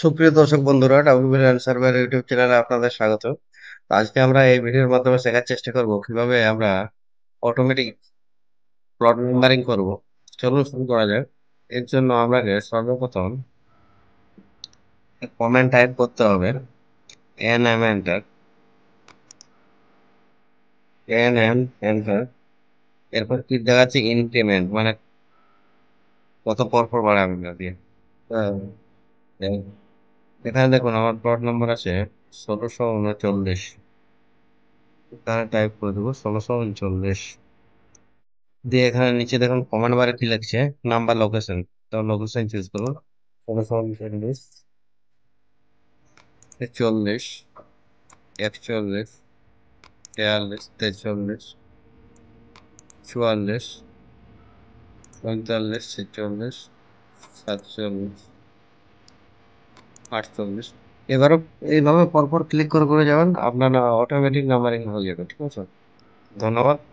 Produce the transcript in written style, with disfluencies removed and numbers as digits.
সুপ্রিয় দর্শক বন্ধুরা, ডাব্লিউবিএল সার্ভার ইউটিউব চ্যানেলে আপনাদের স্বাগত। তো আজকে আমরা এই ভিডিওর মাধ্যমে শেখার চেষ্টা করব কিভাবে আমরা অটোমেটিক প্লট নাম্বারিং করব। চলুন শুরু করা যাক। এর জন্য আমাকে সর্বপ্রথম কমেন্ট টাইপ করতে হবে, N M enter, N M enter. এরপর কি দেখাচ্ছে ইনক্রিমেন্ট, মানে কত পর পর বাড়াবে না দিয়ে। আহ, এ- এখানে দেখুন আমার প্লট নাম্বার আছে 1639। এখানে টাইপ করে দেবো 1639 দিয়ে এখানে নিচে দেখুন কমান্ড বারে কি লাগছে, নাম্বার লোকেশন। তো লোকেশন চুজ করবো 1639, 40, 41, 42, 43, 44, 45, 46, 47, 48। এবারও এইভাবে পরপর ক্লিক করে করে যাবেন, আপনার অটোমেটিক নাম্বারিং হয়ে যাবে। ঠিক আছে, ধন্যবাদ।